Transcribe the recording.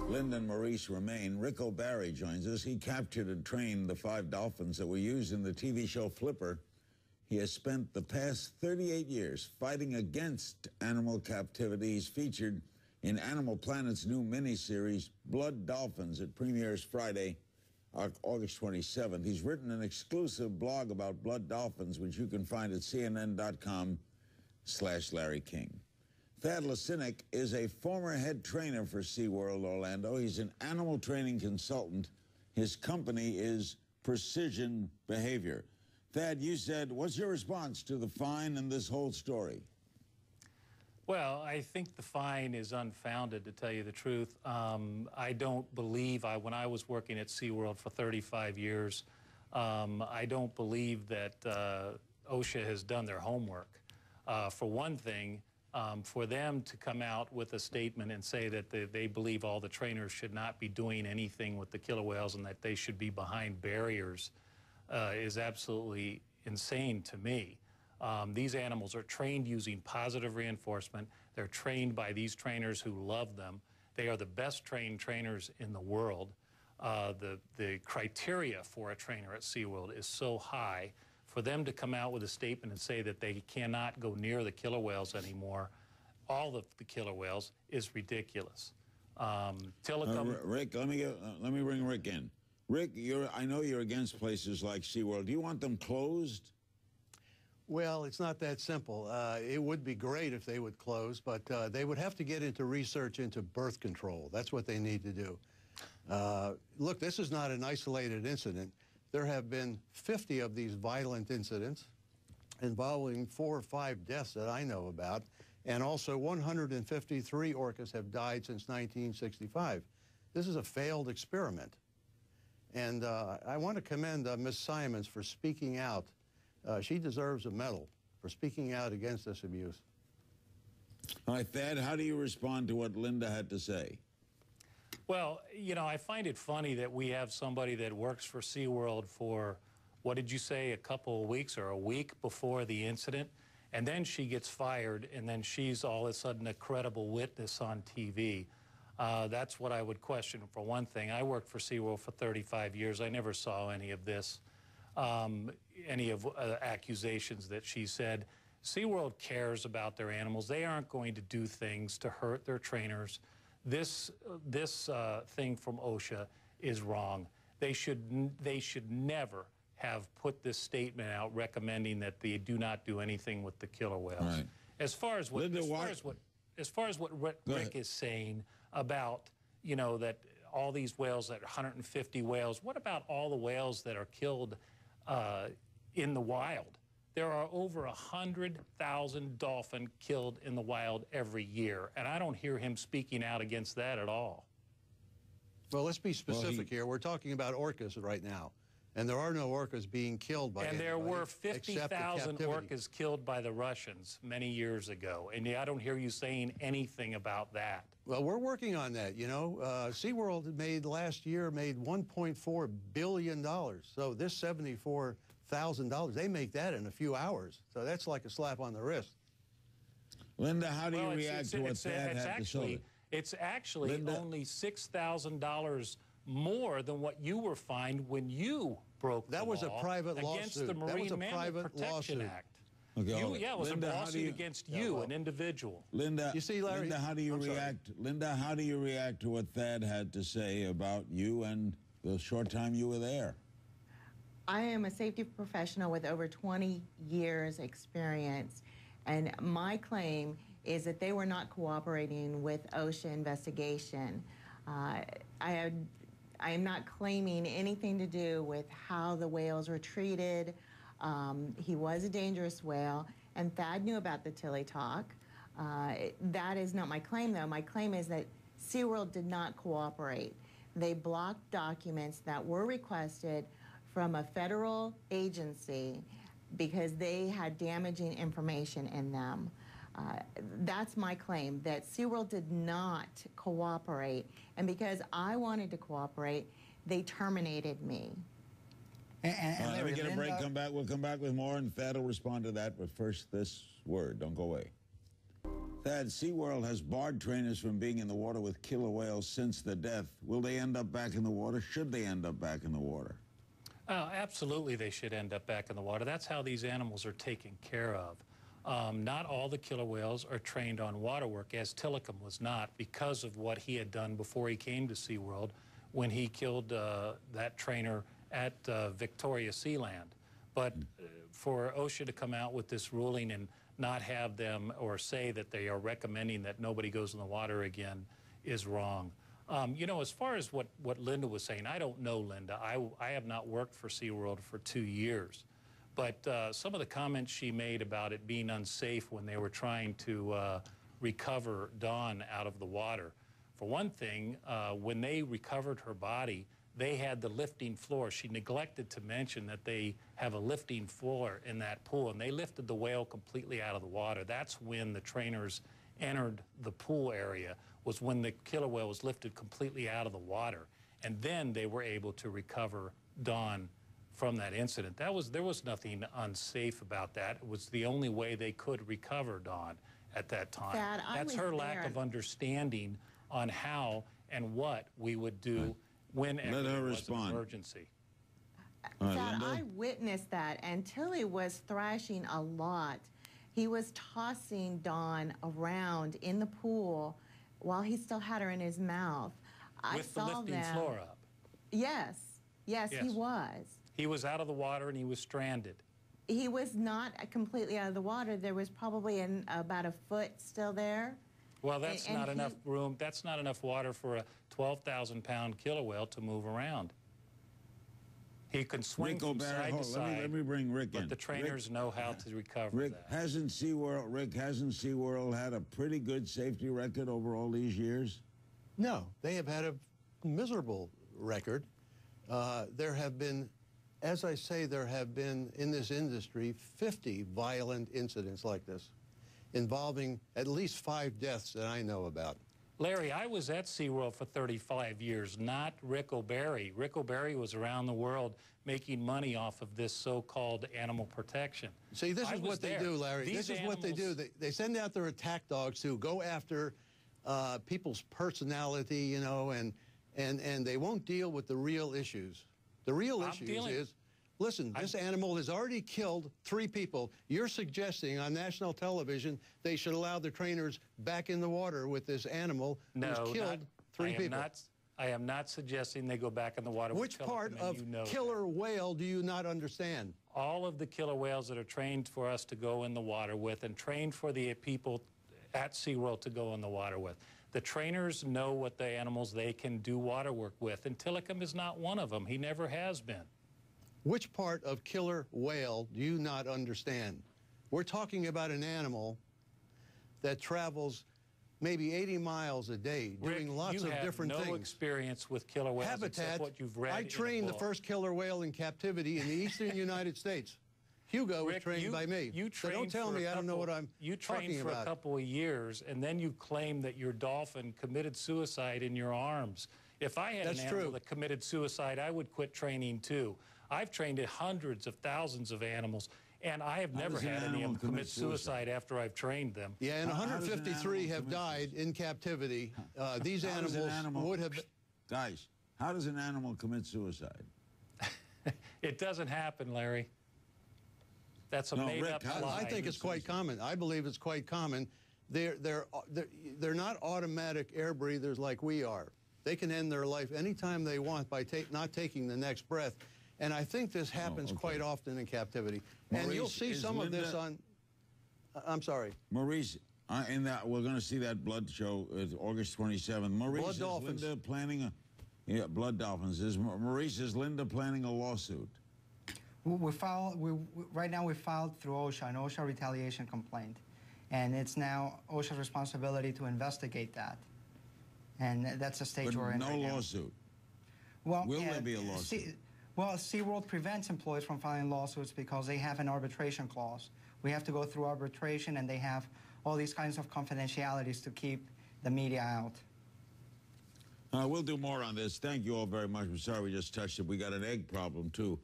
Linda and Maurice remain. Rick O'Barry joins us. He captured and trained the 5 dolphins that were used in the TV show Flipper. He has spent the past 38 years fighting against animal captivity. He's featured in Animal Planet's new miniseries, Blood Dolphins. It premieres Friday, August 27th. He's written an exclusive blog about blood dolphins, which you can find at cnn.com/Larry King. Thad Lacinic is a former head trainer for SeaWorld Orlando. He's an animal training consultant. His company is Precision Behavior. Thad, you said, what's your response to the fine and this whole story? Well, I think the fine is unfounded, to tell you the truth. I don't believe, when I was working at SeaWorld for 35 years, I don't believe that OSHA has done their homework. For one thing, for them to come out with a statement and say that they believe all the trainers should not be doing anything with the killer whales and that they should be behind barriers is absolutely insane to me. These animals are trained using positive reinforcement. They're trained by these trainers who love them. They are the best trained trainers in the world. The criteria for a trainer at SeaWorld is so high. For them to come out with a statement and say that they cannot go near the killer whales anymore, all of the killer whales, is ridiculous. Rick, let me bring Rick in. Rick, I know you're against places like SeaWorld. Do you want them closed? Well, it's not that simple. It would be great if they would close, but they would have to get into research into birth control. That's what they need to do. Look, this is not an isolated incident. There have been 50 of these violent incidents involving 4 or 5 deaths that I know about, and also 153 orcas have died since 1965. This is a failed experiment. And I want to commend Ms. Simons for speaking out. She deserves a medal for speaking out against this abuse. All right, Thad, how do you respond to what Linda had to say? Well, you know, I find it funny that we have somebody that works for SeaWorld for, what did you say, a couple of weeks or a week before the incident, and then she gets fired, and then she's all of a sudden a credible witness on TV. That's what I would question. For one thing, I worked for SeaWorld for 35 years. I never saw any of this, any of accusations that she said. SeaWorld cares about their animals. They aren't going to do things to hurt their trainers. This thing from OSHA is wrong. They should never have put this statement out recommending that they do not do anything with the killer whales. Right. As far as what Rick is saying about, you know, that all these whales, that 150 whales, what about all the whales that are killed in the wild? There are over 100,000 dolphins killed in the wild every year, and I don't hear him speaking out against that at all. Well, let's be specific here. We're talking about orcas right now, and there are no orcas being killed by anybody. And there were 50,000 orcas killed by the Russians many years ago, and I don't hear you saying anything about that. Well, we're working on that, you know. SeaWorld last year made $1.4 billion, so this $74,000, they make that in a few hours. So that's like a slap on the wrist. Linda, how do you react to what Thad had to say? It's actually only $6,000 more than what you were fined when you broke the law. That was a private lawsuit. Against the Marine Mammal Protection Act. Okay, yeah, it was a lawsuit against you, an individual. Linda, you see, Larry, Linda, how do you react? Linda, how do you react to what Thad had to say about you and the short time you were there? I am a safety professional with over 20 years experience, and my claim is that they were not cooperating with OSHA investigation. I am not claiming anything to do with how the whales were treated. He was a dangerous whale, and Thad knew about the Tilly talk. That is not my claim, though. My claim is that SeaWorld did not cooperate. They blocked documents that were requested from a federal agency because they had damaging information in them. That's my claim, that SeaWorld did not cooperate, and because I wanted to cooperate, they terminated me. Let me get a break, come back. We'll come back with more, and Thad will respond to that, but first this word. Don't go away. Thad, SeaWorld has barred trainers from being in the water with killer whales since the death. Will they end up back in the water? Should they end up back in the water? Absolutely, they should end up back in the water. That's how these animals are taken care of. Not all the killer whales are trained on water work, as Tilikum was not, because of what he had done before he came to SeaWorld when he killed that trainer at Victoria Sealand. But for OSHA to come out with this ruling and not have them or say that they are recommending that nobody goes in the water again is wrong. You know, as far as what Linda was saying, I don't know Linda. I have not worked for SeaWorld for 2 years. But some of the comments she made about it being unsafe when they were trying to recover Dawn out of the water. For one thing, when they recovered her body, they had the lifting floor. She neglected to mention that they have a lifting floor in that pool, and they lifted the whale completely out of the water. That's when the trainers entered the pool area, was when the killer whale was lifted completely out of the water. And then they were able to recover Dawn from that incident. There was nothing unsafe about that. It was the only way they could recover Dawn at that time. That's her lack of understanding on how and what we would do whenever there was an emergency. Thad, I witnessed that, and Tilly was thrashing a lot. He was tossing Dawn around in the pool while he still had her in his mouth. With the lifting floor up. Yes, he was. He was out of the water and he was stranded. He was not completely out of the water. There was probably about a foot still there. Well, that's not enough room. That's not enough water for a 12,000-pound killer whale to move around. He can swing from side to side. Let me bring Rick in. But the trainers know how to recover Rick, that. hasn't SeaWorld had a pretty good safety record over all these years? No, they have had a miserable record. There have been, as I say, there have been in this industry 50 violent incidents like this, involving at least 5 deaths that I know about. Larry, I was at SeaWorld for 35 years, not Rick O'Barry. Rick O'Barry was around the world making money off of this so-called animal protection. See, this is what they do, Larry. This is what they do. They send out their attack dogs to go after people's personality, you know, and they won't deal with the real issues. The real issues is, listen, this animal has already killed 3 people. You're suggesting on national television they should allow the trainers back in the water with this animal who's killed 3 people. I am not suggesting they go back in the water with Which part of killer whale do you not understand? All of the killer whales that are trained for us to go in the water with and trained for the people at SeaWorld to go in the water with. The trainers know what the animals they can do water work with, and Tilikum is not one of them. He never has been. Which part of killer whale do you not understand? We're talking about an animal that travels maybe 80 miles a day, doing lots of different things. You have no experience with killer whales except what you've read. I trained the first killer whale in captivity in the eastern United States. Hugo was trained by me. So don't tell me I don't know what I'm talking about. You trained for a couple of years, and then you claim that your dolphin committed suicide in your arms. If I had an animal that committed suicide, I would quit training too. I've trained hundreds of thousands of animals, and I have never had any of them commit suicide after I've trained them. Yeah, and 153 have died in captivity. These animals would have... Guys, how does an animal commit suicide? It doesn't happen, Larry. That's a made-up lie. I think it's quite common. I believe it's quite common. They're not automatic air breathers like we are. They can end their life anytime they want by not taking the next breath. And I think this happens quite often in captivity. Maurice, and you'll see some of this on... I'm sorry. Maurice, in that we're going to see that blood show August 27th. Maurice, blood dolphins. Linda planning a... blood dolphins. Maurice, is Linda planning a lawsuit? Right now we filed through OSHA, an OSHA retaliation complaint. And it's now OSHA's responsibility to investigate that. And that's the stage we're in right now. But no lawsuit? Well, Will there be a lawsuit? Well, SeaWorld prevents employees from filing lawsuits because they have an arbitration clause. We have to go through arbitration, and they have all these kinds of confidentialities to keep the media out. We'll do more on this. Thank you all very much. I'm sorry we just touched it. We got an egg problem, too.